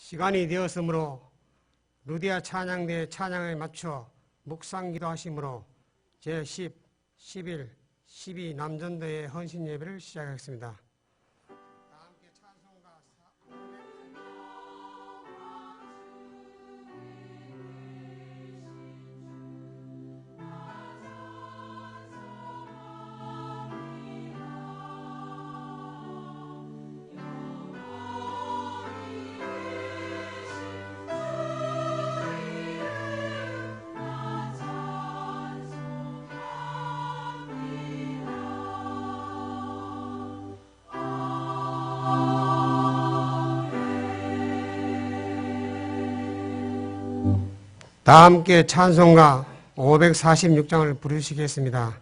시간이 되었으므로 루디아 찬양대 찬양에 맞춰 묵상기도 하심으로 제10, 11, 12 남전도의 헌신 예배를 시작하겠습니다. 다 함께 찬송가 546장을 부르시겠습니다.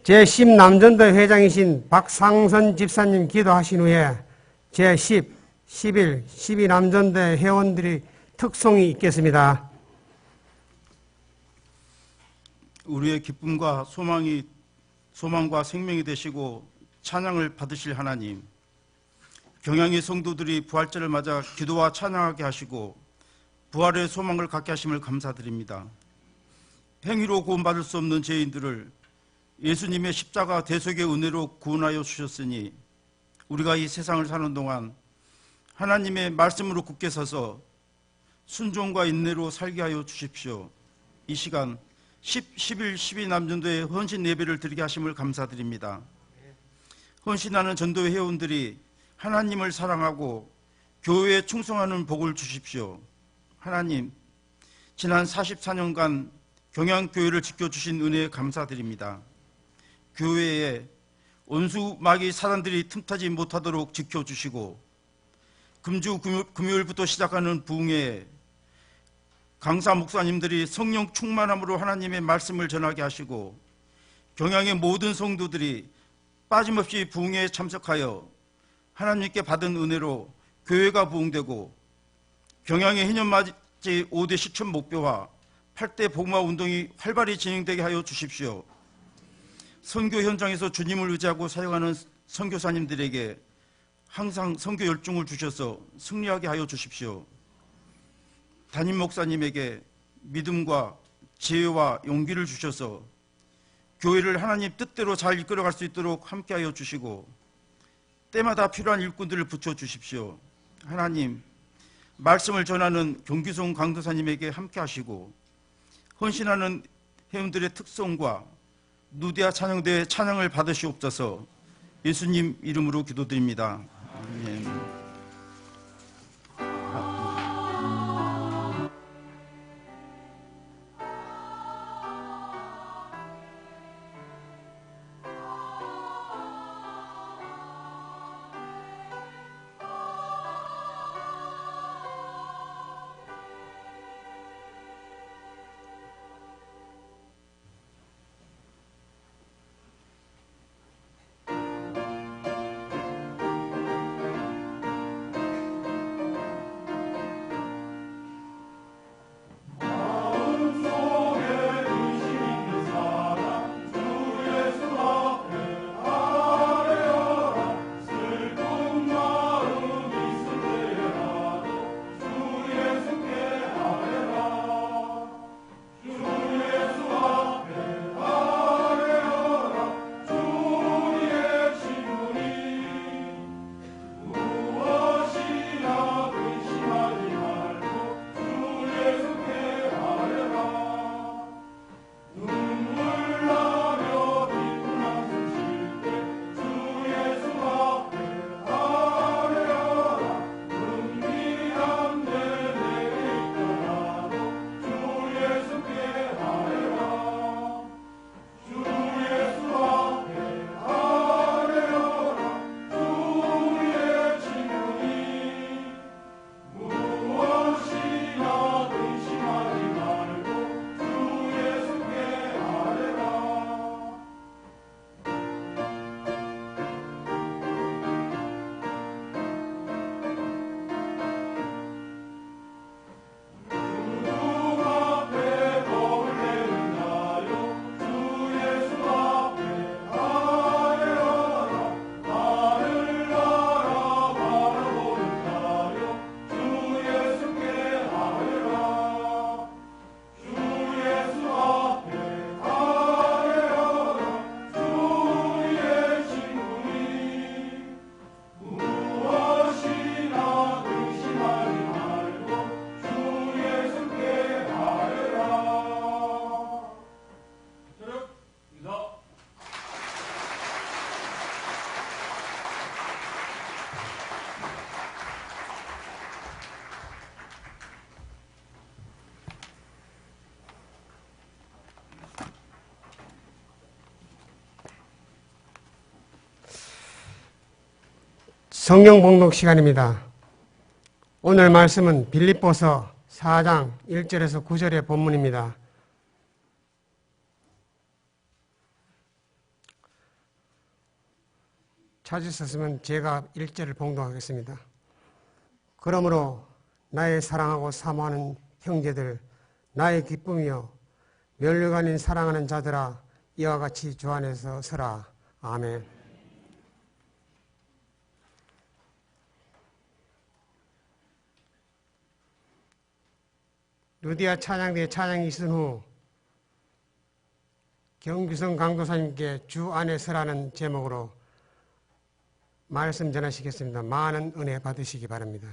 제10 남전도 회장이신 박상선 집사님 기도하신 후에 제10, 11, 12 남전도 회원들이 특송이 있겠습니다. 우리의 기쁨과 소망과 생명이 되시고 찬양을 받으실 하나님, 경양의 성도들이 부활절을 맞아 기도와 찬양하게 하시고 부활의 소망을 갖게 하심을 감사드립니다. 행위로 구원받을 수 없는 죄인들을 예수님의 십자가 대속의 은혜로 구원하여 주셨으니 우리가 이 세상을 사는 동안 하나님의 말씀으로 굳게 서서 순종과 인내로 살게 하여 주십시오. 이 시간 10, 11, 12 남전도의 헌신 예배를 드리게 하심을 감사드립니다. 헌신하는 전도회 회원들이 하나님을 사랑하고 교회에 충성하는 복을 주십시오. 하나님, 지난 44년간 경양교회를 지켜주신 은혜에 감사드립니다. 교회에 원수 마귀 사단들이 틈타지 못하도록 지켜주시고 금주 금요일부터 시작하는 부흥회에 강사 목사님들이 성령 충만함으로 하나님의 말씀을 전하게 하시고 경양의 모든 성도들이 빠짐없이 부흥회에 참석하여 하나님께 받은 은혜로 교회가 부흥되고 경양의 해년맞이 5대 시촌 목표와 8대 복음화 운동이 활발히 진행되게 하여 주십시오. 선교 현장에서 주님을 의지하고 사역하는 선교사님들에게 항상 선교 열중을 주셔서 승리하게 하여 주십시오. 담임 목사님에게 믿음과 지혜와 용기를 주셔서 교회를 하나님 뜻대로 잘 이끌어갈 수 있도록 함께하여 주시고 때마다 필요한 일꾼들을 붙여주십시오. 하나님, 말씀을 전하는 경기송 강도사님에게 함께하시고 헌신하는 회원들의 특성과 누디아 찬양대회 찬양을 받으시옵소서. 예수님 이름으로 기도드립니다. 아멘. 성경 봉독 시간입니다. 오늘 말씀은 빌립보서 4장 1절에서 9절의 본문입니다. 찾으셨으면 제가 1절을 봉독하겠습니다. 그러므로 나의 사랑하고 사모하는 형제들, 나의 기쁨이여 멸류관인 사랑하는 자들아, 이와 같이 주 안에서 서라. 아멘. 누디아 찬양대회 찬양이 있은 후 경규성 강도사님께 주 안에 서라는 제목으로 말씀 전하시겠습니다. 많은 은혜 받으시기 바랍니다.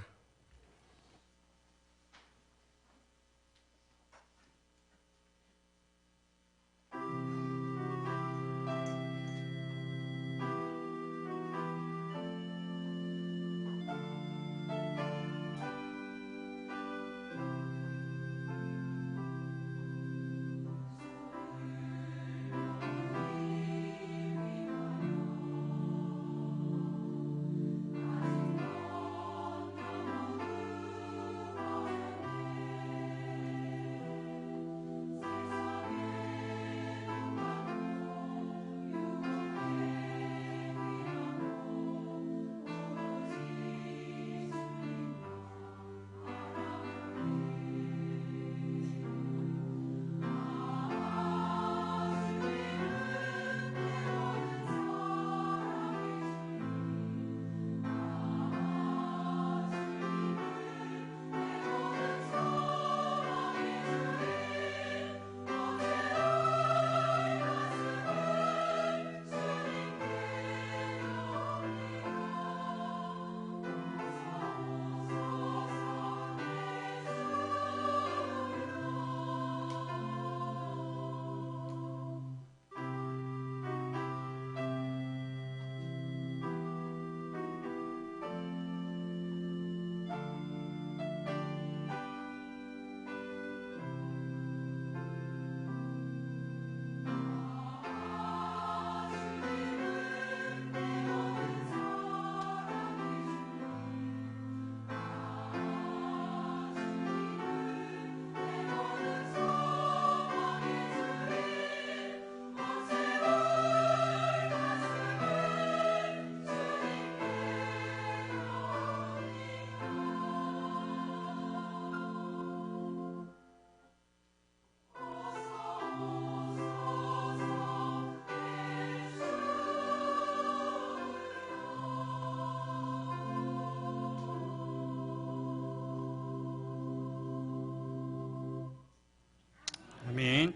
아멘.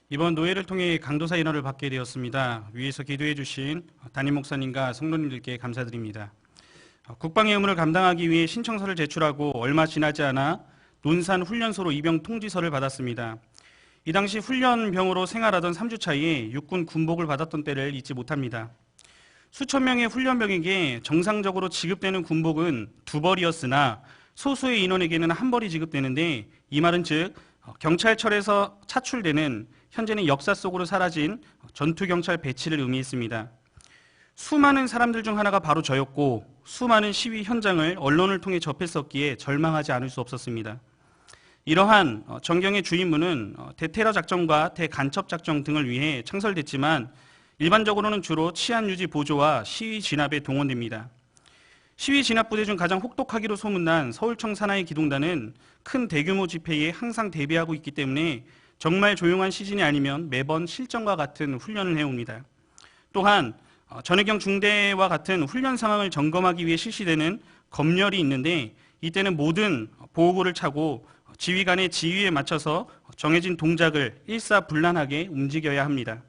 이번 노예를 통해 강도사 인원을 받게 되었습니다. 위에서 기도해 주신 담임 목사님과 성도님들께 감사드립니다. 국방의 의무를 감당하기 위해 신청서를 제출하고 얼마 지나지 않아 논산 훈련소로 입영 통지서를 받았습니다. 이 당시 훈련병으로 생활하던 3주 차이에 육군 군복을 받았던 때를 잊지 못합니다. 수천 명의 훈련병에게 정상적으로 지급되는 군복은 2벌이었으나 소수의 인원에게는 1벌이 지급되는데, 이 말은 즉 경찰철에서 차출되는 현재는 역사 속으로 사라진 전투경찰 배치를 의미했습니다. 수많은 사람들 중 하나가 바로 저였고, 수많은 시위 현장을 언론을 통해 접했었기에 절망하지 않을 수 없었습니다. 이러한 전경의 주임무는 대테러 작전과 대간첩 작전 등을 위해 창설됐지만 일반적으로는 주로 치안 유지 보조와 시위 진압에 동원됩니다. 시위 진압 부대 중 가장 혹독하기로 소문난 서울청 산하의 기동단은 큰 대규모 집회에 항상 대비하고 있기 때문에 정말 조용한 시즌이 아니면 매번 실전과 같은 훈련을 해옵니다. 또한 전해경 중대와 같은 훈련 상황을 점검하기 위해 실시되는 검열이 있는데, 이때는 모든 보호구를 차고 지휘관의 지휘에 맞춰서 정해진 동작을 일사불란하게 움직여야 합니다.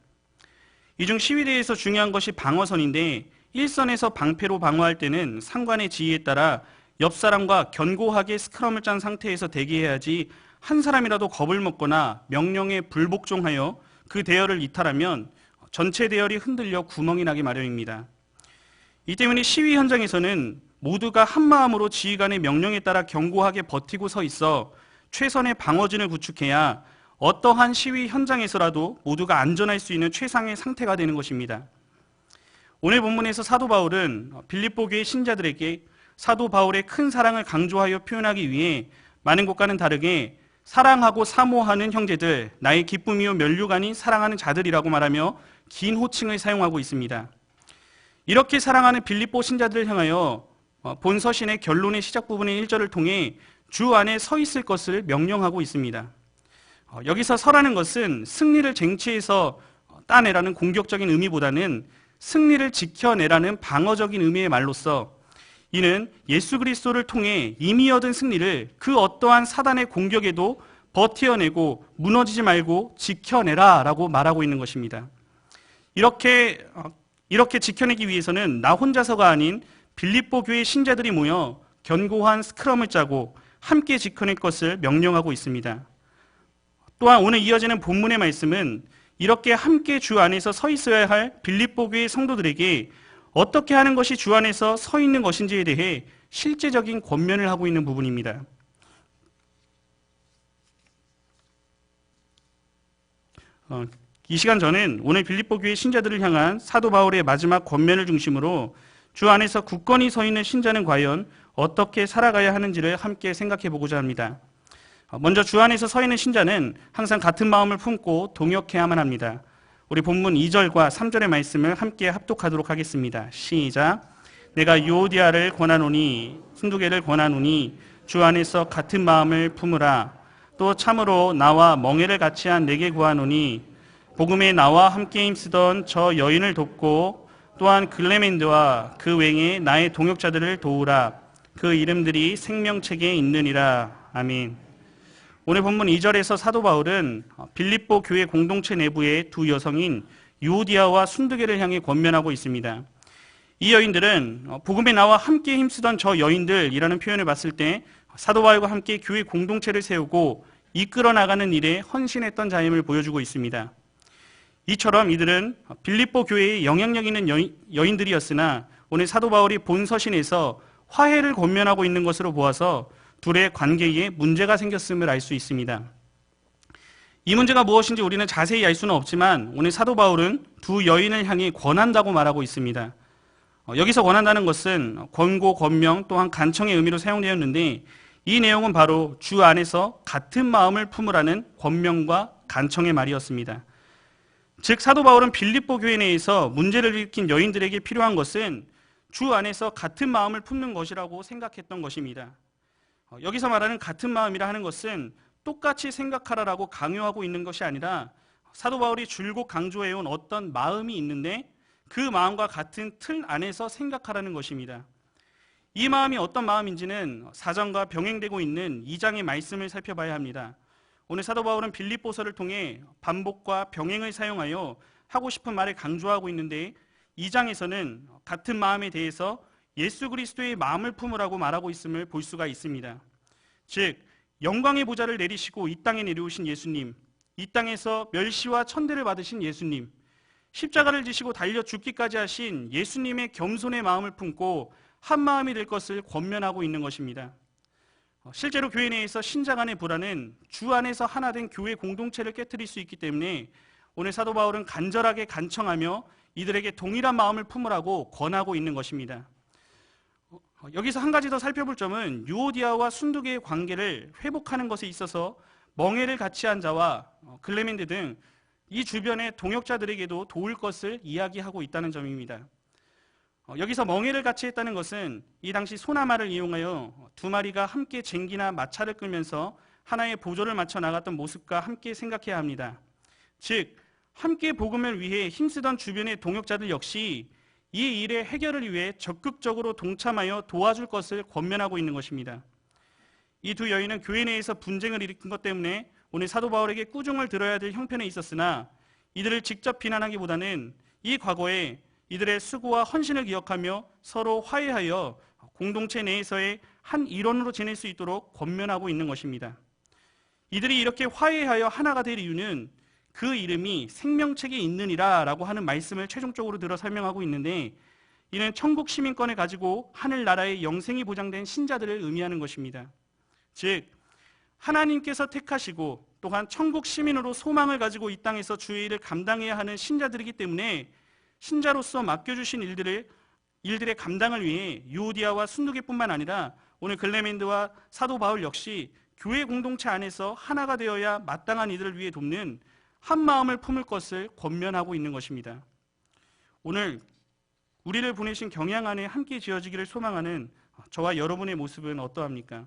이 중 시위대에서 중요한 것이 방어선인데, 일선에서 방패로 방어할 때는 상관의 지휘에 따라 옆 사람과 견고하게 스크럼을 짠 상태에서 대기해야지, 한 사람이라도 겁을 먹거나 명령에 불복종하여 그 대열을 이탈하면 전체 대열이 흔들려 구멍이 나기 마련입니다. 이 때문에 시위 현장에서는 모두가 한마음으로 지휘관의 명령에 따라 견고하게 버티고 서 있어 최선의 방어진을 구축해야 어떠한 시위 현장에서라도 모두가 안전할 수 있는 최상의 상태가 되는 것입니다. 오늘 본문에서 사도 바울은 빌립보 교회 신자들에게 사도 바울의 큰 사랑을 강조하여 표현하기 위해 많은 곳과는 다르게 사랑하고 사모하는 형제들, 나의 기쁨이요 면류관이 사랑하는 자들이라고 말하며 긴 호칭을 사용하고 있습니다. 이렇게 사랑하는 빌립보 신자들을 향하여 본 서신의 결론의 시작 부분의 1절을 통해 주 안에 서 있을 것을 명령하고 있습니다. 여기서 서라는 것은 승리를 쟁취해서 따내라는 공격적인 의미보다는 승리를 지켜내라는 방어적인 의미의 말로써, 이는 예수 그리스도를 통해 이미 얻은 승리를 그 어떠한 사단의 공격에도 버텨내고 무너지지 말고 지켜내라 라고 말하고 있는 것입니다. 이렇게 지켜내기 위해서는 나 혼자서가 아닌 빌립보 교회 신자들이 모여 견고한 스크럼을 짜고 함께 지켜낼 것을 명령하고 있습니다. 또한 오늘 이어지는 본문의 말씀은 이렇게 함께 주 안에서 서 있어야 할 빌립보 교회 성도들에게 어떻게 하는 것이 주 안에서 서 있는 것인지에 대해 실제적인 권면을 하고 있는 부분입니다. 이 시간 저는 오늘 빌립보 교회 신자들을 향한 사도 바울의 마지막 권면을 중심으로 주 안에서 굳건히 서 있는 신자는 과연 어떻게 살아가야 하는지를 함께 생각해 보고자 합니다. 먼저 주 안에서 서 있는 신자는 항상 같은 마음을 품고 동역해야만 합니다. 우리 본문 2절과 3절의 말씀을 함께 합독하도록 하겠습니다. 시작. 내가 유오디아를 권하노니 순두개를 권하노니 주 안에서 같은 마음을 품으라. 또 참으로 나와 멍에를 같이 한 내게 구하노니 복음에 나와 함께 힘쓰던 저 여인을 돕고 또한 글레멘드와 그 외에 나의 동역자들을 도우라. 그 이름들이 생명책에 있느니라. 아멘. 오늘 본문 2절에서 사도 바울은 빌립보 교회 공동체 내부의 두 여성인 유오디아와 순두개를 향해 권면하고 있습니다. 이 여인들은 복음에 나와 함께 힘쓰던 저 여인들이라는 표현을 봤을 때 사도 바울과 함께 교회 공동체를 세우고 이끌어 나가는 일에 헌신했던 자임을 보여주고 있습니다. 이처럼 이들은 빌립보 교회에 영향력 있는 여인들이었으나 오늘 사도 바울이 본 서신에서 화해를 권면하고 있는 것으로 보아서 둘의 관계에 문제가 생겼음을 알 수 있습니다. 이 문제가 무엇인지 우리는 자세히 알 수는 없지만 오늘 사도 바울은 두 여인을 향해 권한다고 말하고 있습니다. 여기서 권한다는 것은 권고, 권명 또한 간청의 의미로 사용되었는데 이 내용은 바로 주 안에서 같은 마음을 품으라는 권명과 간청의 말이었습니다. 즉 사도 바울은 빌립보 교회 내에서 문제를 일으킨 여인들에게 필요한 것은 주 안에서 같은 마음을 품는 것이라고 생각했던 것입니다. 여기서 말하는 같은 마음이라 하는 것은 똑같이 생각하라라고 강요하고 있는 것이 아니라 사도 바울이 줄곧 강조해온 어떤 마음이 있는데 그 마음과 같은 틀 안에서 생각하라는 것입니다. 이 마음이 어떤 마음인지는 4장과 병행되고 있는 2장의 말씀을 살펴봐야 합니다. 오늘 사도 바울은 빌립보서를 통해 반복과 병행을 사용하여 하고 싶은 말을 강조하고 있는데, 2장에서는 같은 마음에 대해서 예수 그리스도의 마음을 품으라고 말하고 있음을 볼 수가 있습니다. 즉, 영광의 보좌를 내리시고 이 땅에 내려오신 예수님, 이 땅에서 멸시와 천대를 받으신 예수님, 십자가를 지시고 달려 죽기까지 하신 예수님의 겸손의 마음을 품고 한 마음이 될 것을 권면하고 있는 것입니다. 실제로 교회 내에서 신자 간의 불화는 주 안에서 하나 된 교회 공동체를 깨뜨릴 수 있기 때문에 오늘 사도 바울은 간절하게 간청하며 이들에게 동일한 마음을 품으라고 권하고 있는 것입니다. 여기서 한 가지 더 살펴볼 점은 유오디아와 순두계의 관계를 회복하는 것에 있어서 멍에를 같이 한 자와 클레멘데 등 이 주변의 동역자들에게도 도울 것을 이야기하고 있다는 점입니다. 여기서 멍에를 같이 했다는 것은 이 당시 소나마를 이용하여 두 마리가 함께 쟁기나 마차를 끌면서 하나의 보조를 맞춰 나갔던 모습과 함께 생각해야 합니다. 즉, 함께 복음을 위해 힘쓰던 주변의 동역자들 역시 이 일의 해결을 위해 적극적으로 동참하여 도와줄 것을 권면하고 있는 것입니다. 이 두 여인은 교회 내에서 분쟁을 일으킨 것 때문에 오늘 사도 바울에게 꾸중을 들어야 될 형편에 있었으나 이들을 직접 비난하기보다는 이 과거에 이들의 수고와 헌신을 기억하며 서로 화해하여 공동체 내에서의 한 일원으로 지낼 수 있도록 권면하고 있는 것입니다. 이들이 이렇게 화해하여 하나가 될 이유는 그 이름이 생명책에 있느니라 라고 하는 말씀을 최종적으로 들어 설명하고 있는데, 이는 천국 시민권을 가지고 하늘나라의 영생이 보장된 신자들을 의미하는 것입니다. 즉, 하나님께서 택하시고 또한 천국 시민으로 소망을 가지고 이 땅에서 주의 일을 감당해야 하는 신자들이기 때문에 신자로서 맡겨주신 일들의 감당을 위해 유오디아와 순두계뿐만 아니라 오늘 글레멘드와 사도 바울 역시 교회 공동체 안에서 하나가 되어야 마땅한 이들을 위해 돕는 한 마음을 품을 것을 권면하고 있는 것입니다. 오늘 우리를 보내신 경향 안에 함께 지어지기를 소망하는 저와 여러분의 모습은 어떠합니까?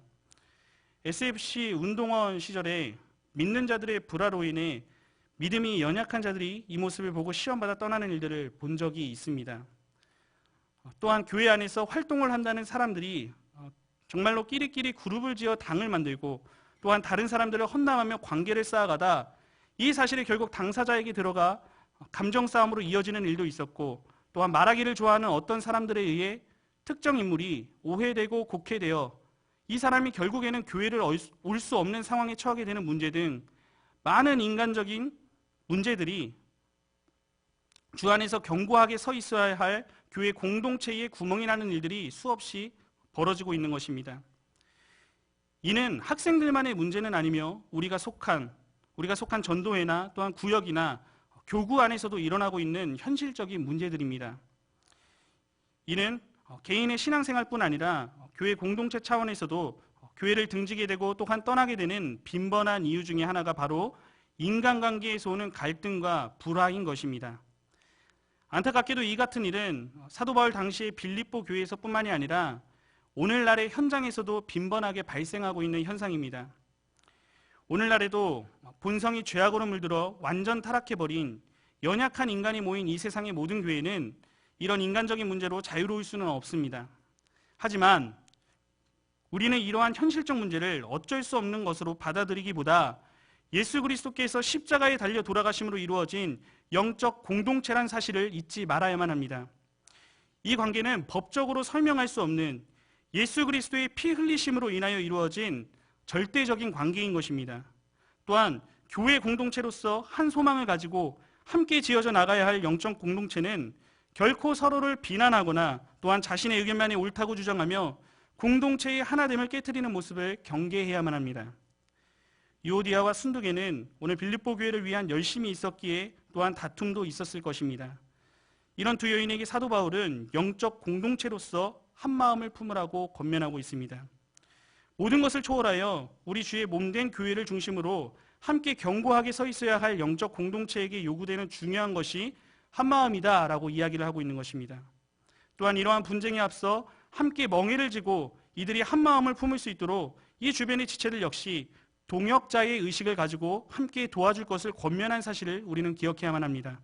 SFC 운동원 시절에 믿는 자들의 불화로 인해 믿음이 연약한 자들이 이 모습을 보고 시험받아 떠나는 일들을 본 적이 있습니다. 또한 교회 안에서 활동을 한다는 사람들이 정말로 끼리끼리 그룹을 지어 당을 만들고 또한 다른 사람들을 헌납하며 관계를 쌓아가다 이 사실이 결국 당사자에게 들어가 감정 싸움으로 이어지는 일도 있었고, 또한 말하기를 좋아하는 어떤 사람들에 의해 특정 인물이 오해되고 곡해되어 이 사람이 결국에는 교회를 올 수 없는 상황에 처하게 되는 문제 등 많은 인간적인 문제들이 주 안에서 견고하게 서 있어야 할 교회 공동체의 구멍이 나는 일들이 수없이 벌어지고 있는 것입니다. 이는 학생들만의 문제는 아니며 우리가 속한 전도회나 또한 구역이나 교구 안에서도 일어나고 있는 현실적인 문제들입니다. 이는 개인의 신앙생활뿐 아니라 교회 공동체 차원에서도 교회를 등지게 되고 또한 떠나게 되는 빈번한 이유 중에 하나가 바로 인간관계에서 오는 갈등과 불화인 것입니다. 안타깝게도 이 같은 일은 사도 바울 당시의 빌립보 교회에서뿐만이 아니라 오늘날의 현장에서도 빈번하게 발생하고 있는 현상입니다. 오늘날에도 본성이 죄악으로 물들어 완전 타락해버린 연약한 인간이 모인 이 세상의 모든 교회는 이런 인간적인 문제로 자유로울 수는 없습니다. 하지만 우리는 이러한 현실적 문제를 어쩔 수 없는 것으로 받아들이기보다 예수 그리스도께서 십자가에 달려 돌아가심으로 이루어진 영적 공동체란 사실을 잊지 말아야만 합니다. 이 관계는 법적으로 설명할 수 없는 예수 그리스도의 피 흘리심으로 인하여 이루어진 절대적인 관계인 것입니다. 또한 교회 공동체로서 한 소망을 가지고 함께 지어져 나가야 할 영적 공동체는 결코 서로를 비난하거나 또한 자신의 의견만이 옳다고 주장하며 공동체의 하나됨을 깨트리는 모습을 경계해야만 합니다. 유오디아와 순두계는 오늘 빌립보 교회를 위한 열심이 있었기에 또한 다툼도 있었을 것입니다. 이런 두 여인에게 사도 바울은 영적 공동체로서 한 마음을 품으라고 권면하고 있습니다. 모든 것을 초월하여 우리 주의 몸된 교회를 중심으로 함께 견고하게 서 있어야 할 영적 공동체에게 요구되는 중요한 것이 한 마음이다 라고 이야기를 하고 있는 것입니다. 또한 이러한 분쟁에 앞서 함께 멍에를 지고 이들이 한 마음을 품을 수 있도록 이 주변의 지체들 역시 동역자의 의식을 가지고 함께 도와줄 것을 권면한 사실을 우리는 기억해야만 합니다.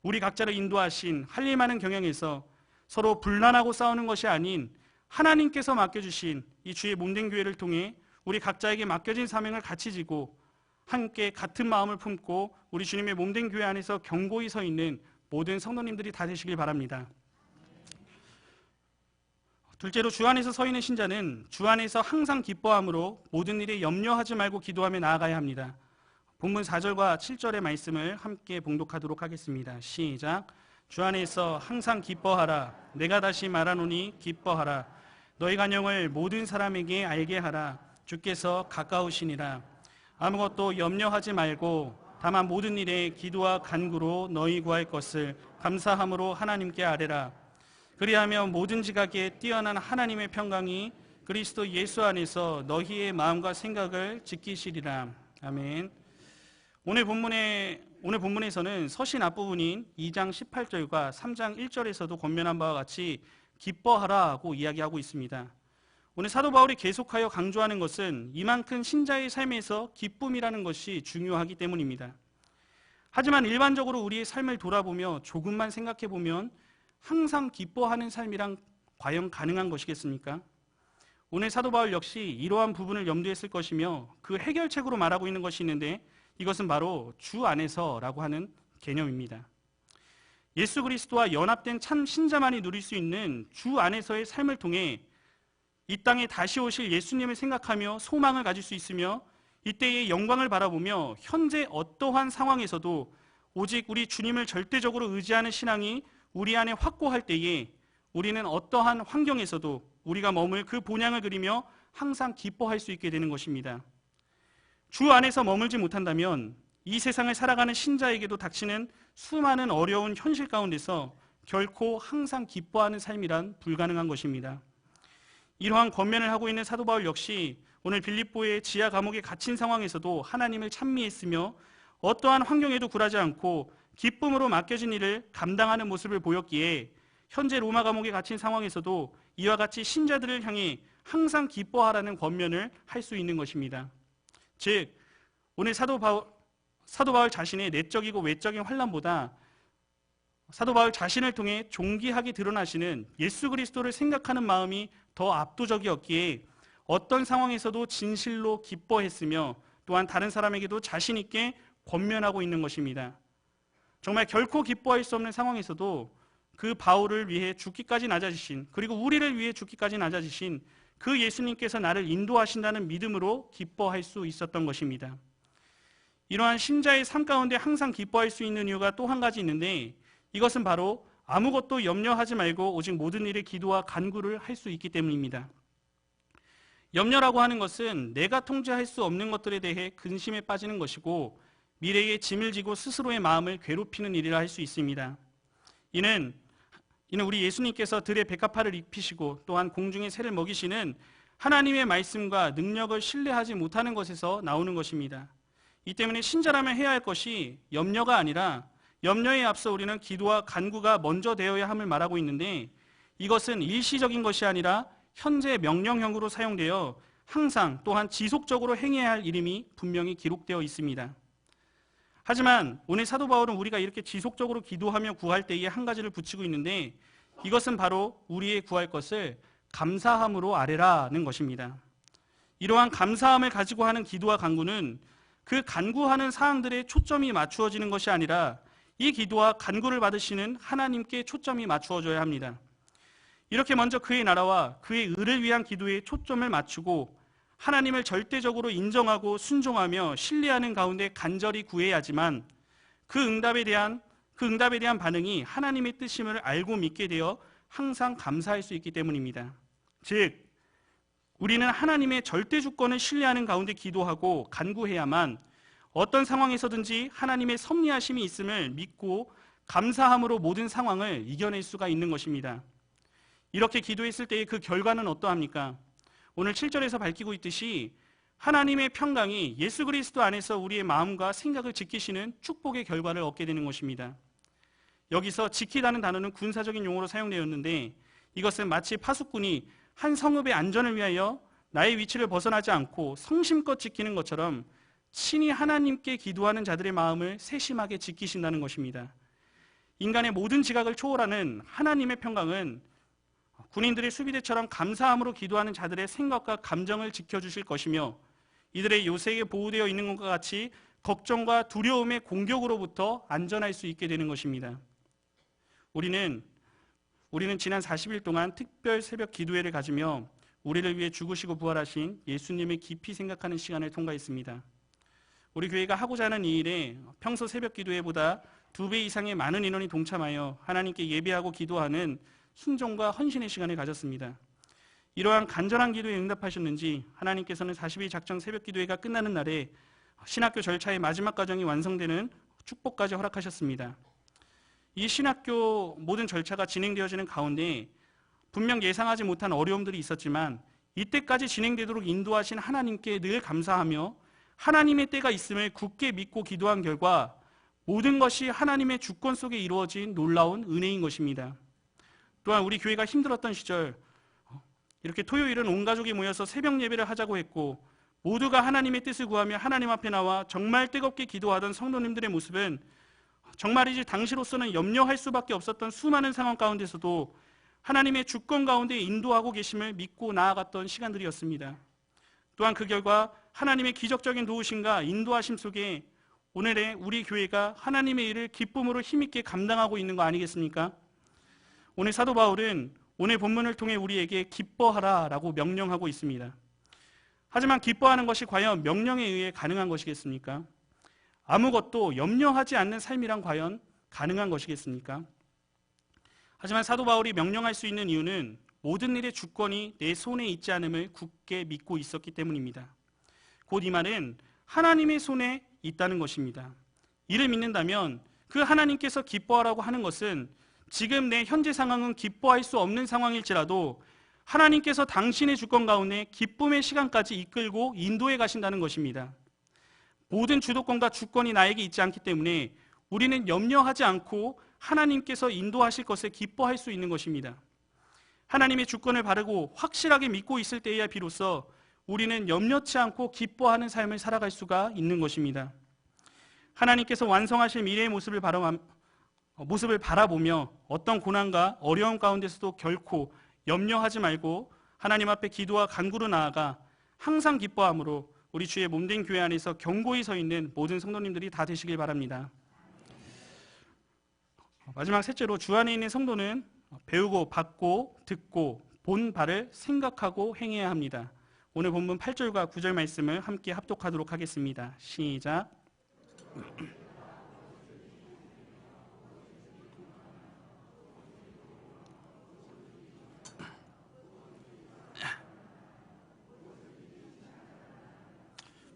우리 각자를 인도하신 할 일 많은 경향에서 서로 분란하고 싸우는 것이 아닌 하나님께서 맡겨주신 이 주의 몸된 교회를 통해 우리 각자에게 맡겨진 사명을 같이 지고 함께 같은 마음을 품고 우리 주님의 몸된 교회 안에서 견고히 서 있는 모든 성도님들이 다 되시길 바랍니다. 둘째로 주 안에서 서 있는 신자는 주 안에서 항상 기뻐함으로 모든 일에 염려하지 말고 기도하며 나아가야 합니다. 본문 4절과 7절의 말씀을 함께 봉독하도록 하겠습니다. 시작. 주 안에서 항상 기뻐하라. 내가 다시 말하노니 기뻐하라. 너희 간영을 모든 사람에게 알게 하라. 주께서 가까우시니라. 아무것도 염려하지 말고 다만 모든 일에 기도와 간구로 너희 구할 것을 감사함으로 하나님께 아뢰라. 그리하면 모든 지각에 뛰어난 하나님의 평강이 그리스도 예수 안에서 너희의 마음과 생각을 지키시리라. 아멘. 오늘 본문에서는 서신 앞부분인 2장 18절과 3장 1절에서도 권면한 바와 같이 기뻐하라고 이야기하고 있습니다. 오늘 사도 바울이 계속하여 강조하는 것은 이만큼 신자의 삶에서 기쁨이라는 것이 중요하기 때문입니다. 하지만 일반적으로 우리의 삶을 돌아보며 조금만 생각해 보면 항상 기뻐하는 삶이란 과연 가능한 것이겠습니까? 오늘 사도 바울 역시 이러한 부분을 염두에 쓸 것이며 그 해결책으로 말하고 있는 것이 있는데 이것은 바로 주 안에서라고 하는 개념입니다. 예수 그리스도와 연합된 참 신자만이 누릴 수 있는 주 안에서의 삶을 통해 이 땅에 다시 오실 예수님을 생각하며 소망을 가질 수 있으며 이때의 영광을 바라보며 현재 어떠한 상황에서도 오직 우리 주님을 절대적으로 의지하는 신앙이 우리 안에 확고할 때에 우리는 어떠한 환경에서도 우리가 머물 그 본향을 그리며 항상 기뻐할 수 있게 되는 것입니다. 주 안에서 머물지 못한다면 이 세상을 살아가는 신자에게도 닥치는 수많은 어려운 현실 가운데서 결코 항상 기뻐하는 삶이란 불가능한 것입니다. 이러한 권면을 하고 있는 사도 바울 역시 오늘 빌립보의 지하 감옥에 갇힌 상황에서도 하나님을 찬미했으며 어떠한 환경에도 굴하지 않고 기쁨으로 맡겨진 일을 감당하는 모습을 보였기에 현재 로마 감옥에 갇힌 상황에서도 이와 같이 신자들을 향해 항상 기뻐하라는 권면을 할 수 있는 것입니다. 즉 오늘 사도 바울 자신의 내적이고 외적인 환난보다 사도 바울 자신을 통해 존귀하게 드러나시는 예수 그리스도를 생각하는 마음이 더 압도적이었기에 어떤 상황에서도 진실로 기뻐했으며 또한 다른 사람에게도 자신 있게 권면하고 있는 것입니다. 정말 결코 기뻐할 수 없는 상황에서도 그 바울을 위해 죽기까지 낮아지신, 그리고 우리를 위해 죽기까지 낮아지신 그 예수님께서 나를 인도하신다는 믿음으로 기뻐할 수 있었던 것입니다. 이러한 신자의 삶 가운데 항상 기뻐할 수 있는 이유가 또 한 가지 있는데 이것은 바로 아무것도 염려하지 말고 오직 모든 일에 기도와 간구를 할 수 있기 때문입니다. 염려라고 하는 것은 내가 통제할 수 없는 것들에 대해 근심에 빠지는 것이고 미래에 짐을 지고 스스로의 마음을 괴롭히는 일이라 할 수 있습니다. 이는 우리 예수님께서 들의 백합화를 입히시고 또한 공중의 새를 먹이시는 하나님의 말씀과 능력을 신뢰하지 못하는 것에서 나오는 것입니다. 이 때문에 신자라면 해야 할 것이 염려가 아니라 염려에 앞서 우리는 기도와 간구가 먼저 되어야 함을 말하고 있는데 이것은 일시적인 것이 아니라 현재 명령형으로 사용되어 항상 또한 지속적으로 행해야 할 일임이 분명히 기록되어 있습니다. 하지만 오늘 사도 바울은 우리가 이렇게 지속적으로 기도하며 구할 때에 한 가지를 붙이고 있는데 이것은 바로 우리의 구할 것을 감사함으로 아뢰라는 것입니다. 이러한 감사함을 가지고 하는 기도와 간구는 그 간구하는 사항들에 초점이 맞추어지는 것이 아니라 이 기도와 간구를 받으시는 하나님께 초점이 맞추어져야 합니다. 이렇게 먼저 그의 나라와 그의 의를 위한 기도에 초점을 맞추고 하나님을 절대적으로 인정하고 순종하며 신뢰하는 가운데 간절히 구해야지만 그 응답에 대한 반응이 하나님의 뜻임을 알고 믿게 되어 항상 감사할 수 있기 때문입니다. 즉 우리는 하나님의 절대 주권을 신뢰하는 가운데 기도하고 간구해야만 어떤 상황에서든지 하나님의 섭리하심이 있음을 믿고 감사함으로 모든 상황을 이겨낼 수가 있는 것입니다. 이렇게 기도했을 때의 그 결과는 어떠합니까? 오늘 7절에서 밝히고 있듯이 하나님의 평강이 예수 그리스도 안에서 우리의 마음과 생각을 지키시는 축복의 결과를 얻게 되는 것입니다. 여기서 지키다는 단어는 군사적인 용어로 사용되었는데 이것은 마치 파수꾼이 한 성읍의 안전을 위하여 나의 위치를 벗어나지 않고 성심껏 지키는 것처럼 친히 하나님께 기도하는 자들의 마음을 세심하게 지키신다는 것입니다. 인간의 모든 지각을 초월하는 하나님의 평강은 군인들의 수비대처럼 감사함으로 기도하는 자들의 생각과 감정을 지켜주실 것이며 이들의 요새에 보호되어 있는 것과 같이 걱정과 두려움의 공격으로부터 안전할 수 있게 되는 것입니다. 우리는 지난 40일 동안 특별 새벽 기도회를 가지며 우리를 위해 죽으시고 부활하신 예수님을 깊이 생각하는 시간을 통과했습니다. 우리 교회가 하고자 하는 이 일에 평소 새벽 기도회보다 2배 이상의 많은 인원이 동참하여 하나님께 예배하고 기도하는 순종과 헌신의 시간을 가졌습니다. 이러한 간절한 기도에 응답하셨는지 하나님께서는 40일 작정 새벽 기도회가 끝나는 날에 신학교 절차의 마지막 과정이 완성되는 축복까지 허락하셨습니다. 이 신학교 모든 절차가 진행되어지는 가운데 분명 예상하지 못한 어려움들이 있었지만 이때까지 진행되도록 인도하신 하나님께 늘 감사하며 하나님의 때가 있음을 굳게 믿고 기도한 결과 모든 것이 하나님의 주권 속에 이루어진 놀라운 은혜인 것입니다. 또한 우리 교회가 힘들었던 시절 이렇게 토요일은 온 가족이 모여서 새벽 예배를 하자고 했고 모두가 하나님의 뜻을 구하며 하나님 앞에 나와 정말 뜨겁게 기도하던 성도님들의 모습은 정말이지 당시로서는 염려할 수밖에 없었던 수많은 상황 가운데서도 하나님의 주권 가운데 인도하고 계심을 믿고 나아갔던 시간들이었습니다. 또한 그 결과 하나님의 기적적인 도우심과 인도하심 속에 오늘의 우리 교회가 하나님의 일을 기쁨으로 힘있게 감당하고 있는 거 아니겠습니까? 오늘 사도 바울은 오늘 본문을 통해 우리에게 기뻐하라 라고 명령하고 있습니다. 하지만 기뻐하는 것이 과연 명령에 의해 가능한 것이겠습니까? 아무것도 염려하지 않는 삶이란 과연 가능한 것이겠습니까? 하지만 사도 바울이 명령할 수 있는 이유는 모든 일의 주권이 내 손에 있지 않음을 굳게 믿고 있었기 때문입니다. 곧 이 말은 하나님의 손에 있다는 것입니다. 이를 믿는다면 그 하나님께서 기뻐하라고 하는 것은 지금 내 현재 상황은 기뻐할 수 없는 상황일지라도 하나님께서 당신의 주권 가운데 기쁨의 시간까지 이끌고 인도해 가신다는 것입니다. 모든 주도권과 주권이 나에게 있지 않기 때문에 우리는 염려하지 않고 하나님께서 인도하실 것에 기뻐할 수 있는 것입니다. 하나님의 주권을 바르고 확실하게 믿고 있을 때에야 비로소 우리는 염려치 않고 기뻐하는 삶을 살아갈 수가 있는 것입니다. 하나님께서 완성하실 미래의 모습을 바라보며 어떤 고난과 어려움 가운데서도 결코 염려하지 말고 하나님 앞에 기도와 간구로 나아가 항상 기뻐함으로 우리 주의 몸된 교회 안에서 견고히 서 있는 모든 성도님들이 다 되시길 바랍니다. 마지막 셋째로 주 안에 있는 성도는 배우고 받고 듣고 본 바를 생각하고 행해야 합니다. 오늘 본문 8절과 9절 말씀을 함께 합독하도록 하겠습니다. 시작.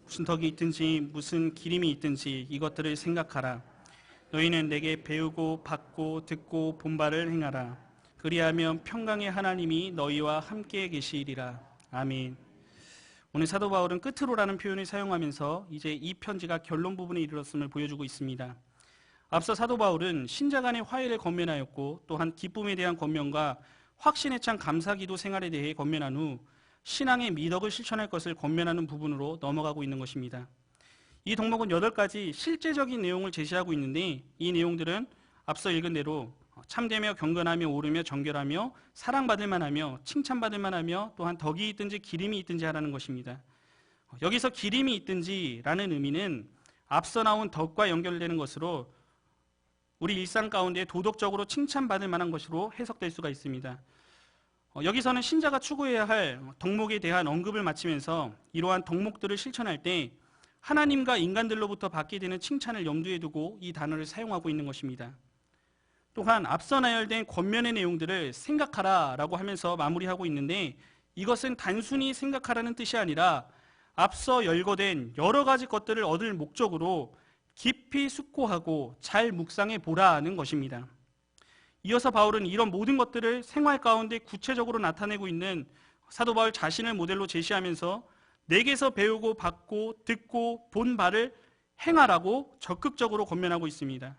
무슨 덕이 있든지 무슨 기림이 있든지 이것들을 생각하라. 너희는 내게 배우고 받고 듣고 본 바를 행하라. 그리하면 평강의 하나님이 너희와 함께 계시리라. 아멘. 오늘 사도 바울은 끝으로라는 표현을 사용하면서 이제 이 편지가 결론 부분에 이르렀음을 보여주고 있습니다. 앞서 사도 바울은 신자 간의 화해를 권면하였고 또한 기쁨에 대한 권면과 확신에 찬 감사기도 생활에 대해 권면한 후 신앙의 미덕을 실천할 것을 권면하는 부분으로 넘어가고 있는 것입니다. 이 덕목은 8가지 실제적인 내용을 제시하고 있는데 이 내용들은 앞서 읽은 대로 참되며 경건하며 옳으며 정결하며 사랑받을 만하며 칭찬받을 만하며 또한 덕이 있든지 기림이 있든지 하라는 것입니다. 여기서 기림이 있든지라는 의미는 앞서 나온 덕과 연결되는 것으로 우리 일상 가운데 도덕적으로 칭찬받을 만한 것으로 해석될 수가 있습니다. 여기서는 신자가 추구해야 할 덕목에 대한 언급을 마치면서 이러한 덕목들을 실천할 때 하나님과 인간들로부터 받게 되는 칭찬을 염두에 두고 이 단어를 사용하고 있는 것입니다. 또한 앞서 나열된 권면의 내용들을 생각하라 라고 하면서 마무리하고 있는데 이것은 단순히 생각하라는 뜻이 아니라 앞서 열거된 여러 가지 것들을 얻을 목적으로 깊이 숙고하고 잘 묵상해 보라는 것입니다. 이어서 바울은 이런 모든 것들을 생활 가운데 구체적으로 나타내고 있는 사도 바울 자신을 모델로 제시하면서 내게서 배우고 받고 듣고 본 바를 행하라고 적극적으로 권면하고 있습니다.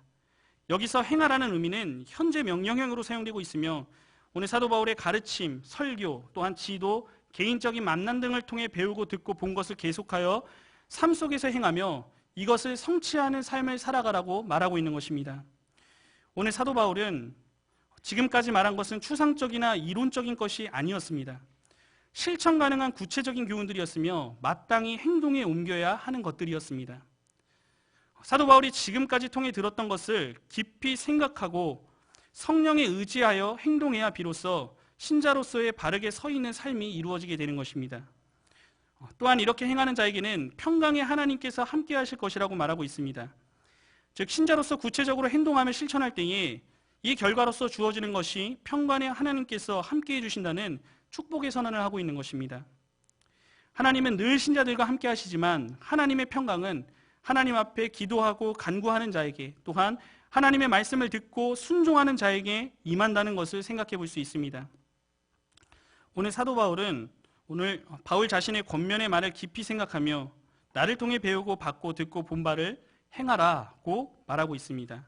여기서 행하라는 의미는 현재 명령형으로 사용되고 있으며 오늘 사도 바울의 가르침, 설교, 또한 지도, 개인적인 만남 등을 통해 배우고 듣고 본 것을 계속하여 삶 속에서 행하며 이것을 성취하는 삶을 살아가라고 말하고 있는 것입니다. 오늘 사도 바울은 지금까지 말한 것은 추상적이나 이론적인 것이 아니었습니다. 실천 가능한 구체적인 교훈들이었으며 마땅히 행동에 옮겨야 하는 것들이었습니다. 사도 바울이 지금까지 통해 들었던 것을 깊이 생각하고 성령에 의지하여 행동해야 비로소 신자로서의 바르게 서 있는 삶이 이루어지게 되는 것입니다. 또한 이렇게 행하는 자에게는 평강의 하나님께서 함께 하실 것이라고 말하고 있습니다. 즉 신자로서 구체적으로 행동하며 실천할 때에 이 결과로서 주어지는 것이 평강의 하나님께서 함께 해주신다는 축복의 선언을 하고 있는 것입니다. 하나님은 늘 신자들과 함께 하시지만 하나님의 평강은 하나님 앞에 기도하고 간구하는 자에게, 또한 하나님의 말씀을 듣고 순종하는 자에게 임한다는 것을 생각해 볼 수 있습니다. 오늘 사도 바울은 바울 자신의 권면의 말을 깊이 생각하며 나를 통해 배우고 받고 듣고 본 바를 행하라고 말하고 있습니다.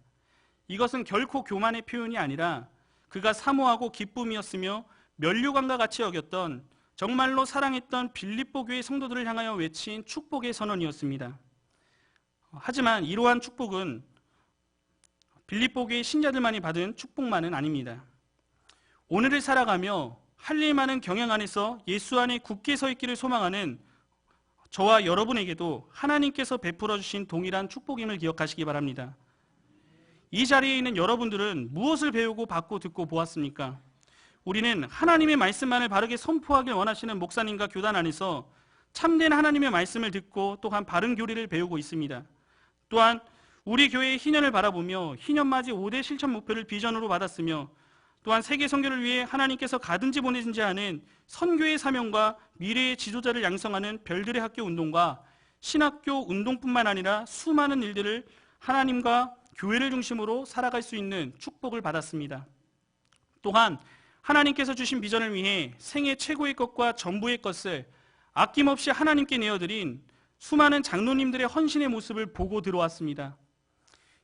이것은 결코 교만의 표현이 아니라 그가 사모하고 기쁨이었으며 면류관과 같이 여겼던, 정말로 사랑했던 빌립보 교회 성도들을 향하여 외친 축복의 선언이었습니다. 하지만 이러한 축복은 빌립보 교회 신자들만이 받은 축복만은 아닙니다. 오늘을 살아가며 할 일 많은 경영 안에서 예수 안에 굳게 서 있기를 소망하는 저와 여러분에게도 하나님께서 베풀어 주신 동일한 축복임을 기억하시기 바랍니다. 이 자리에 있는 여러분들은 무엇을 배우고 받고 듣고 보았습니까? 우리는 하나님의 말씀만을 바르게 선포하길 원하시는 목사님과 교단 안에서 참된 하나님의 말씀을 듣고 또한 바른 교리를 배우고 있습니다. 또한 우리 교회의 희년을 바라보며 희년맞이 5대 실천 목표를 비전으로 받았으며, 또한 세계 선교를 위해 하나님께서 가든지 보내든지 하는 선교의 사명과 미래의 지도자를 양성하는 별들의 학교 운동과 신학교 운동뿐만 아니라 수많은 일들을 하나님과 교회를 중심으로 살아갈 수 있는 축복을 받았습니다. 또한 하나님께서 주신 비전을 위해 생애 최고의 것과 전부의 것을 아낌없이 하나님께 내어드린 수많은 장로님들의 헌신의 모습을 보고 들어왔습니다.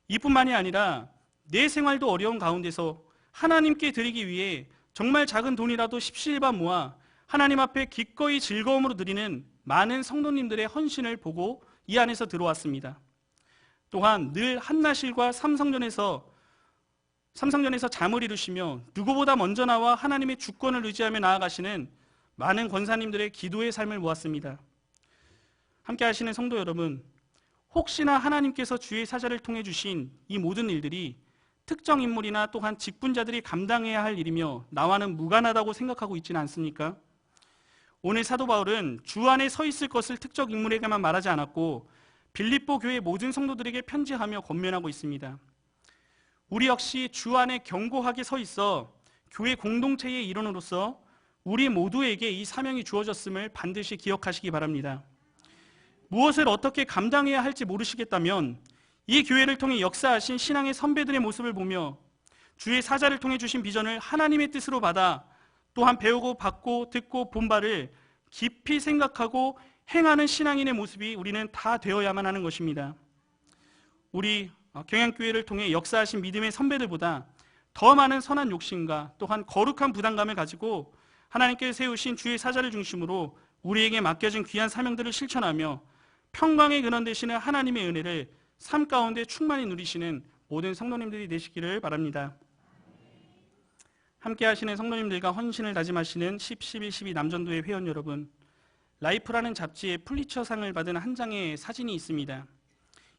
이뿐만이 아니라 내 생활도 어려운 가운데서 하나님께 드리기 위해 정말 작은 돈이라도 십시일반 모아 하나님 앞에 기꺼이 즐거움으로 드리는 많은 성도님들의 헌신을 보고 이 안에서 들어왔습니다. 또한 늘 한나실과 삼성전에서 잠을 이루시며 누구보다 먼저 나와 하나님의 주권을 의지하며 나아가시는 많은 권사님들의 기도의 삶을 보았습니다. 함께 하시는 성도 여러분, 혹시나 하나님께서 주의 사자를 통해 주신 이 모든 일들이 특정 인물이나 또한 직분자들이 감당해야 할 일이며 나와는 무관하다고 생각하고 있지는 않습니까? 오늘 사도 바울은 주 안에 서 있을 것을 특정 인물에게만 말하지 않았고 빌립보 교회 모든 성도들에게 편지하며 권면하고 있습니다. 우리 역시 주 안에 견고하게 서 있어 교회 공동체의 일원으로서 우리 모두에게 이 사명이 주어졌음을 반드시 기억하시기 바랍니다. 무엇을 어떻게 감당해야 할지 모르시겠다면 이 교회를 통해 역사하신 신앙의 선배들의 모습을 보며 주의 사자를 통해 주신 비전을 하나님의 뜻으로 받아 또한 배우고 받고 듣고 본 바를 깊이 생각하고 행하는 신앙인의 모습이 우리는 다 되어야만 하는 것입니다. 우리 경양교회를 통해 역사하신 믿음의 선배들보다 더 많은 선한 욕심과 또한 거룩한 부담감을 가지고 하나님께서 세우신 주의 사자를 중심으로 우리에게 맡겨진 귀한 사명들을 실천하며 평강의 근원 되시는 하나님의 은혜를 삶 가운데 충만히 누리시는 모든 성도님들이 되시기를 바랍니다. 함께 하시는 성도님들과 헌신을 다짐하시는 10, 11, 12 남전도회 회원 여러분, 라이프라는 잡지에 풀리처상을 받은 한 장의 사진이 있습니다.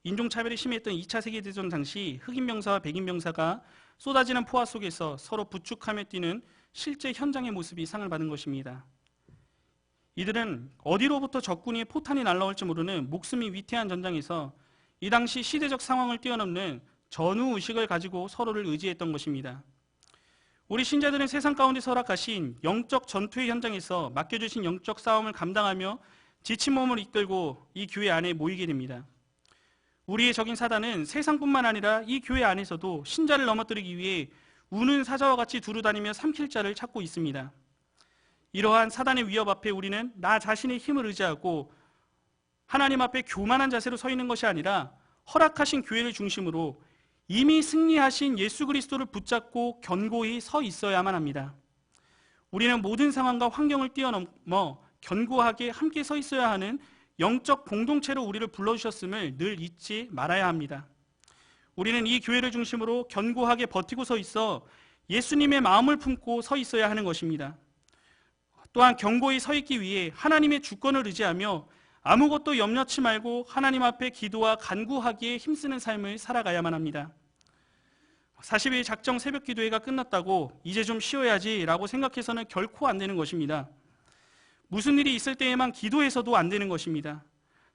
인종차별이 심했던 2차 세계대전 당시 흑인 병사와 백인 병사가 쏟아지는 포화 속에서 서로 부축하며 뛰는 실제 현장의 모습이 상을 받은 것입니다. 이들은 어디로부터 적군의 포탄이 날라올지 모르는 목숨이 위태한 전장에서 이 당시 시대적 상황을 뛰어넘는 전우의식을 가지고 서로를 의지했던 것입니다. 우리 신자들은 세상 가운데 허락하신 영적 전투의 현장에서 맡겨주신 영적 싸움을 감당하며 지친 몸을 이끌고 이 교회 안에 모이게 됩니다. 우리의 적인 사단은 세상뿐만 아니라 이 교회 안에서도 신자를 넘어뜨리기 위해 우는 사자와 같이 두루다니며 삼킬 자를 찾고 있습니다. 이러한 사단의 위협 앞에 우리는 나 자신의 힘을 의지하고 하나님 앞에 교만한 자세로 서 있는 것이 아니라 허락하신 교회를 중심으로 이미 승리하신 예수 그리스도를 붙잡고 견고히 서 있어야만 합니다. 우리는 모든 상황과 환경을 뛰어넘어 견고하게 함께 서 있어야 하는 영적 공동체로 우리를 불러주셨음을 늘 잊지 말아야 합니다. 우리는 이 교회를 중심으로 견고하게 버티고 서 있어 예수님의 마음을 품고 서 있어야 하는 것입니다. 또한 견고히 서 있기 위해 하나님의 주권을 의지하며 아무것도 염려치 말고 하나님 앞에 기도와 간구하기에 힘쓰는 삶을 살아가야만 합니다. 40일 작정 새벽 기도회가 끝났다고 이제 좀 쉬어야지라고 생각해서는 결코 안 되는 것입니다. 무슨 일이 있을 때에만 기도해서도 안 되는 것입니다.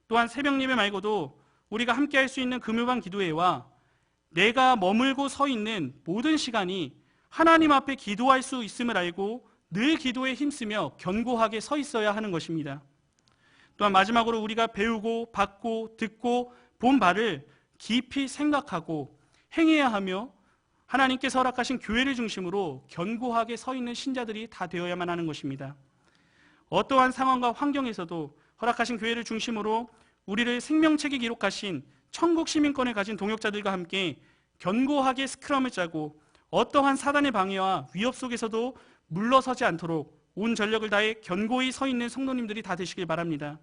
또한 새벽 예배 말고도 우리가 함께 할 수 있는 금요반 기도회와 내가 머물고 서 있는 모든 시간이 하나님 앞에 기도할 수 있음을 알고 늘 기도에 힘쓰며 견고하게 서 있어야 하는 것입니다. 또한 마지막으로 우리가 배우고 받고 듣고 본 바를 깊이 생각하고 행해야 하며 하나님께서 허락하신 교회를 중심으로 견고하게 서 있는 신자들이 다 되어야만 하는 것입니다. 어떠한 상황과 환경에서도 허락하신 교회를 중심으로 우리를 생명책에 기록하신 천국 시민권을 가진 동역자들과 함께 견고하게 스크럼을 짜고 어떠한 사단의 방해와 위협 속에서도 물러서지 않도록 온 전력을 다해 견고히 서 있는 성도님들이 다 되시길 바랍니다.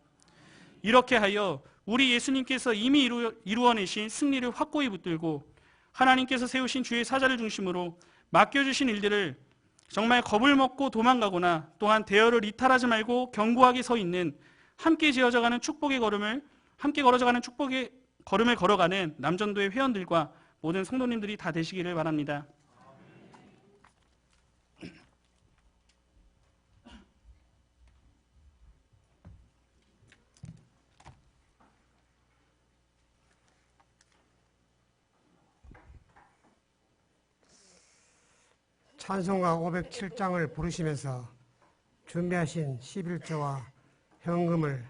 이렇게 하여 우리 예수님께서 이미 이루어내신 승리를 확고히 붙들고 하나님께서 세우신 주의 사자를 중심으로 맡겨주신 일들을 정말 겁을 먹고 도망가거나 또한 대열을 이탈하지 말고 견고하게 서 있는 함께 지어져가는 축복의 걸음을 함께 걸어져가는 축복의 걸음을 걸어가는 남전도의 회원들과 모든 성도님들이 다 되시기를 바랍니다. 찬송가 507장을 부르시면서 준비하신 11조와 현금을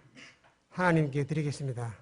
하나님께 드리겠습니다.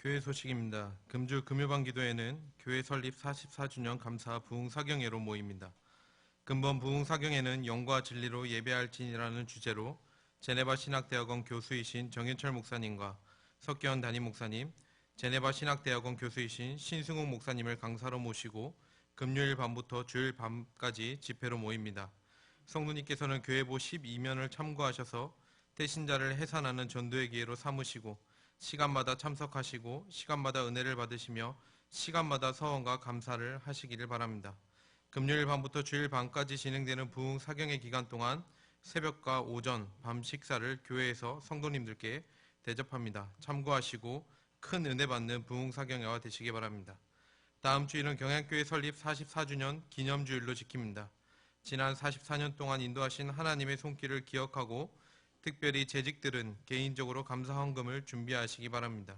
교회 소식입니다. 금주 금요반 기도회는 교회 설립 44주년 감사 부흥 사경회로 모입니다. 근본 부흥 사경회는 영과 진리로 예배할지니라는 주제로 제네바 신학대학원 교수이신 정현철 목사님과 석기현 담임 목사님, 제네바 신학대학원 교수이신 신승욱 목사님을 강사로 모시고 금요일 밤부터 주일 밤까지 집회로 모입니다. 성도님께서는 교회보 12면을 참고하셔서 태신자를 해산하는 전도의 기회로 삼으시고 시간마다 참석하시고 시간마다 은혜를 받으시며 시간마다 서원과 감사를 하시기를 바랍니다. 금요일 밤부터 주일 밤까지 진행되는 부흥 사경회 기간 동안 새벽과 오전, 밤 식사를 교회에서 성도님들께 대접합니다. 참고하시고 큰 은혜 받는 부흥 사경회가 되시기 바랍니다. 다음 주일은 경양교회 설립 44주년 기념주일로 지킵니다. 지난 44년 동안 인도하신 하나님의 손길을 기억하고 특별히 재직들은 개인적으로 감사 헌금을 준비하시기 바랍니다.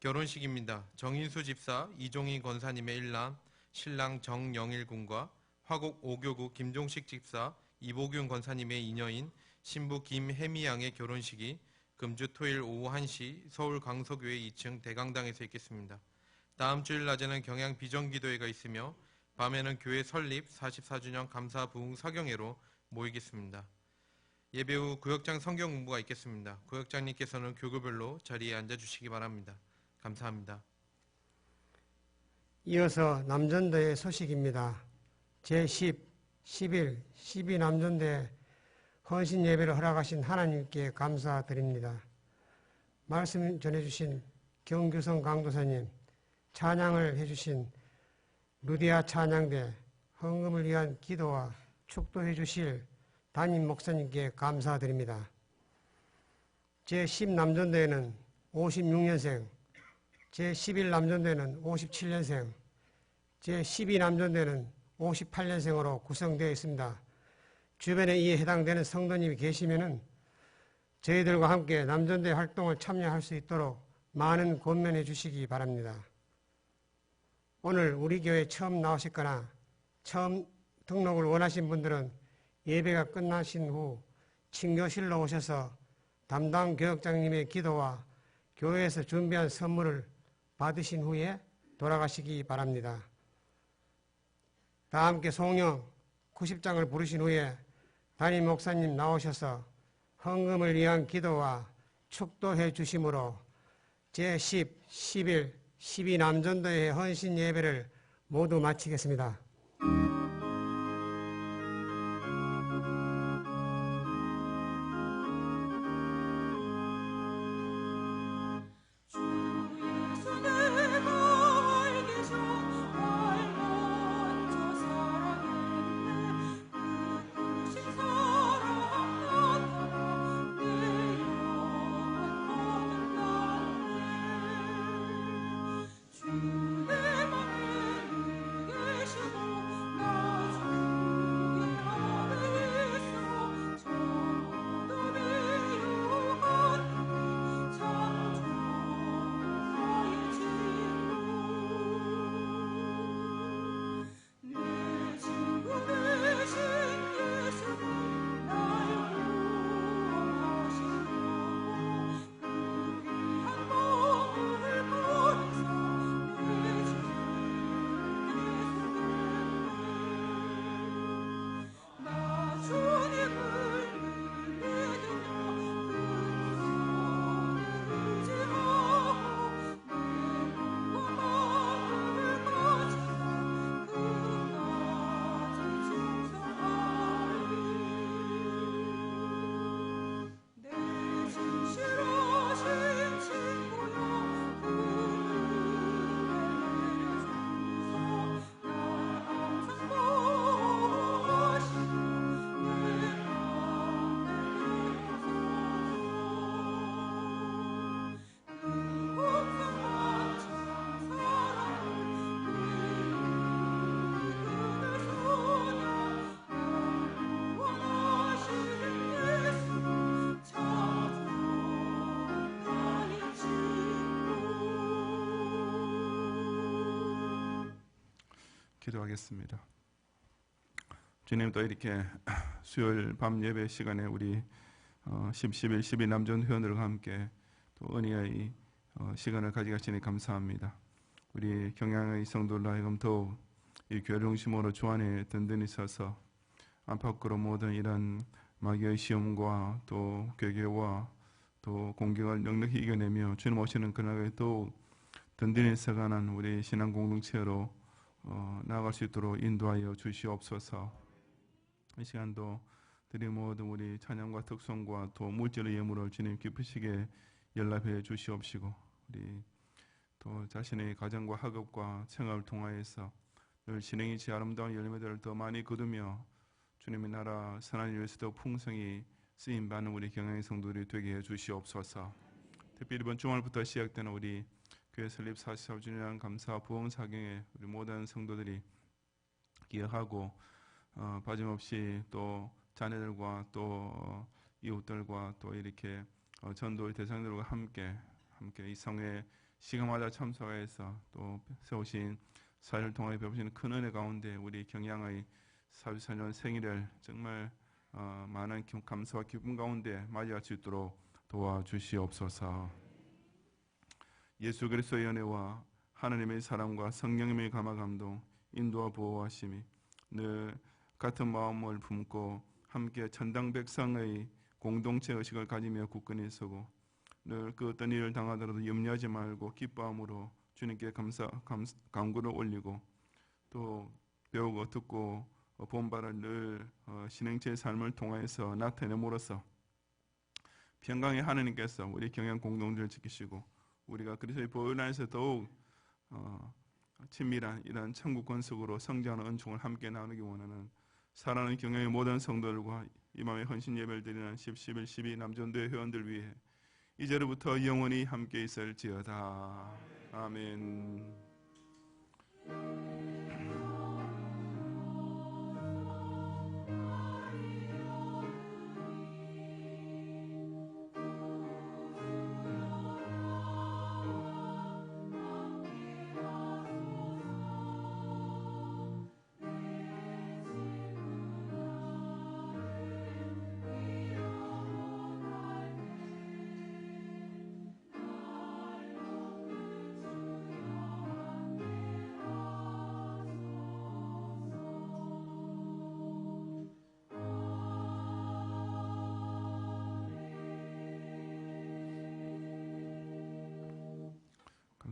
결혼식입니다. 정인수 집사, 이종희 권사님의 일남, 신랑 정영일 군과 화곡 5교구 김종식 집사, 이보균 권사님의 이녀인 신부 김혜미 양의 결혼식이 금주 토일 오후 1시 서울 강서교회 2층 대강당에서 있겠습니다. 다음 주일 낮에는 경양 비전기도회가 있으며 밤에는 교회 설립 44주년 감사 부흥 사경회로 모이겠습니다. 예배 후 구역장 성경 공부가 있겠습니다. 구역장님께서는 교구별로 자리에 앉아주시기 바랍니다. 감사합니다. 이어서 남전도의 소식입니다. 제10, 11, 12 남전도에 헌신 예배를 허락하신 하나님께 감사드립니다. 말씀 전해주신 경규성 강도사님, 찬양을 해주신 루디아 찬양대, 헌금을 위한 기도와 축도해 주실 담임 목사님께 감사드립니다. 제10 남전대에는 56년생, 제11 남전대는 57년생, 제12 남전대는 58년생으로 구성되어 있습니다. 주변에 이에 해당되는 성도님이 계시면은 저희들과 함께 남전대 활동을 참여할 수 있도록 많은 권면해 주시기 바랍니다. 오늘 우리 교회 처음 나오셨거나 처음 등록을 원하신 분들은 예배가 끝나신 후 친교실로 오셔서 담당 교역장님의 기도와 교회에서 준비한 선물을 받으신 후에 돌아가시기 바랍니다. 다 함께 송영 90장을 부르신 후에 담임 목사님 나오셔서 헌금을 위한 기도와 축도해 주심으로 제10, 11, 12 남전도의 헌신 예배를 모두 마치겠습니다. 기도하겠습니다. 주님, 또 이렇게 수요일 밤 예배 시간에 우리 10, 11, 12 남전 회원들과 함께 또 은혜의 시간을 가져가시니 감사합니다. 우리 경양의 성도들 하여금 더욱 이 교회 중심으로 주 안에 든든히 서서 안팎으로 모든 이런 마귀의 시험과 또 괴계와 또 공격을 넉넉히 이겨내며 주님 오시는 그날에 더욱 든든히 서가는 우리 신앙 공동체로 나아갈 수 있도록 인도하여 주시옵소서. 이 시간도 드린 모든 우리 찬양과 특성과 또 물질의 예물을 주님 기쁘시게 연락해 주시옵시고, 우리 또 자신의 가정과 학업과 생활을 통하여서 늘 진행이지 아름다운 열매들을 더 많이 거두며 주님의 나라 선한 일에서 더 풍성히 쓰임받는 우리 경양의 성도들이 되게 해 주시옵소서. 특별히 이번 주말부터 시작되는 우리 교회 설립 44주년 감사 부흥 사경에 우리 모든 성도들이 기여하고 빠짐없이 또 자녀들과 또 이웃들과 또 이렇게 전도의 대상들과 함께 이 성회에 시간마다 참석해서 또 세우신 사회를 통하여 베푸시는 큰 은혜 가운데 우리 경양의 44년 생일을 정말 많은 감사와 기쁨 가운데 맞이할 수 있도록 도와주시옵소서. 예수 그리스도의 은혜와 하나님의 사랑과 성령님의 감화 감동, 인도와 보호하심이 늘 같은 마음을 품고 함께 천당 백성의 공동체 의식을 가지며 굳건히 서고 늘 그 어떤 일을 당하더라도 염려하지 말고 기뻐함으로 주님께 간구를 올리고 또 배우고 듣고 본 바를 늘 신행체의 삶을 통해서 나타내므로써 평강의 하나님께서 우리 경영 공동체를 지키시고 우리가 그리스도의 보혈 안에서 더욱 친밀한 이러한 천국 건축으로 성장하는 은총을 함께 나누기 원하는 사랑하는 경영의 모든 성도들과 이 밤에 헌신 예배를 드리는 10, 11, 12 남전도회 회원들 위해 이제로부터 영원히 함께 있을지어다. 아멘.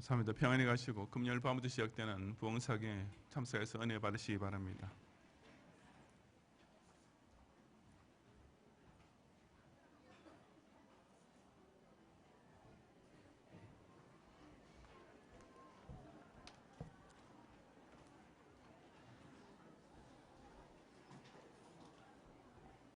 감사합니다. 평안히 가시고 금요일 밤부터 시작되는 부흥사경에 참석해서 은혜 받으시기 바랍니다.